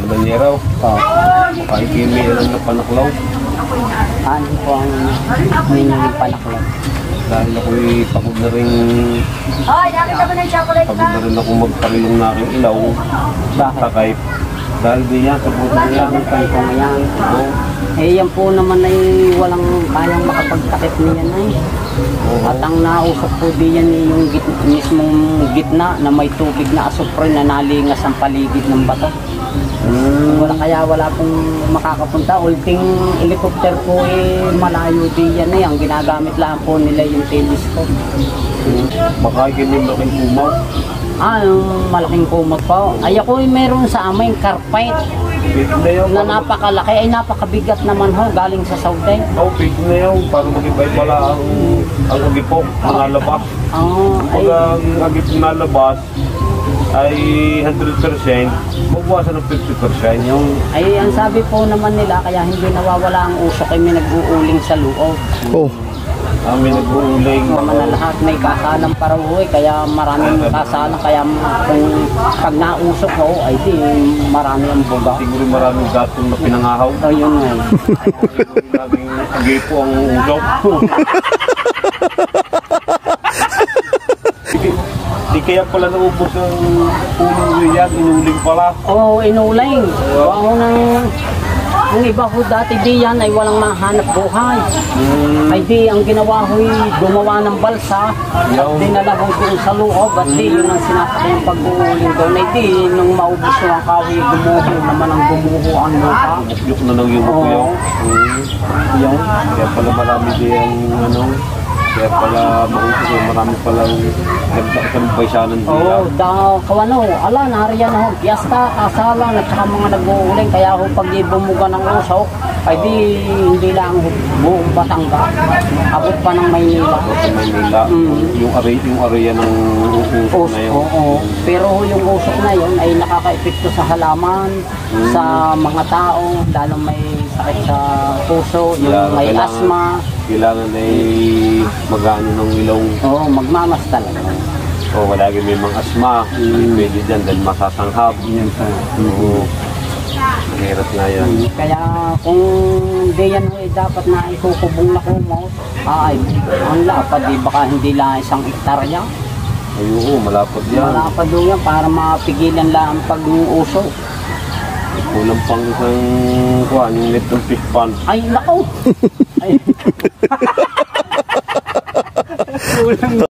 Banyeraw. Ay, kimi lang na panaklaw. Ano po ang ninyong panaklaw? Dahil ako'y pagod na rin ako magparilong na aking ilaw. Bakit? Takay. Dahil di yan, sa buto niya. Kung yan. Eh yan po naman ay walang kayang makapagtakip niyan ay. At ang nausap po diyan yung mismong gitna na may tubig na asupre na nalingas ang paligid ng bato. Wala pong makakapunta. Ulting helicopter po malayo diyan eh. Ang ginagamit lang po nila yung telescope. Baka ganyan laking kumaw. Yung malaking kumot po. Ay ako meron sa amin carpet na napakalaki ay napakabigat naman ho galing sa Saudi. Big na yun. Para mag-ibay pala ang agipok, nalabas. Pag ang agipok nalabas ay 100%, magbuwasan ng 50%. Ay ang sabi po naman nila kaya hindi nawawala ang usok ay may nag-uuling sa loob. May nag-uuling. Naman na lahat may kasalang parahoy kaya maraming kasalang kaya kung pag nausok ho ay di marami ang buga. Siguro maraming gatong na pinangahaw. Yun nga. Naging agipo ang usok. Di kaya pala naubos ang puno yan, inuling pala. Inuling. Ang iba ho dati di yan ay walang mahanap buhay. Ay di ang ginawa ho'y gumawa ng balsa at dinala ho doon sa loob at di yun ang sinasakay ng pag-uuling doon. Ay di nung maubos ho ang kahoy gumuho naman ang gumuho ang lupa. Yuk na nang yung yun. Kaya pala marami din kaya pala mausok marami palang nagpapaysanan din. Nariyan ho, piyesta, kasalan at saka mga nag-uuling. Kaya ho pag bumuga ng usok, ay hindi lang buong Batangas. Abot pa ng Maynila. Yung area ng usok na yun. Pero yung usok na yun ay nakaka-epekto sa halaman, sa mga tao, lalo may sakit sa puso, yung may asma. Kailangan ay mag-ano ng ilong. Magmamas talaga. Wala may mga asma. Pwede dyan dahil masasanghab. Mahirap nga yan. Kaya kung di yan dapat na ikukubong na kumot, ang lapad baka hindi lang isang hektarya. Malapad yan. Malapad doon yan para mapigilan lang ang pag-uusok. Kulang pang isang yung net ng fish pond. Ay, nako! Kulang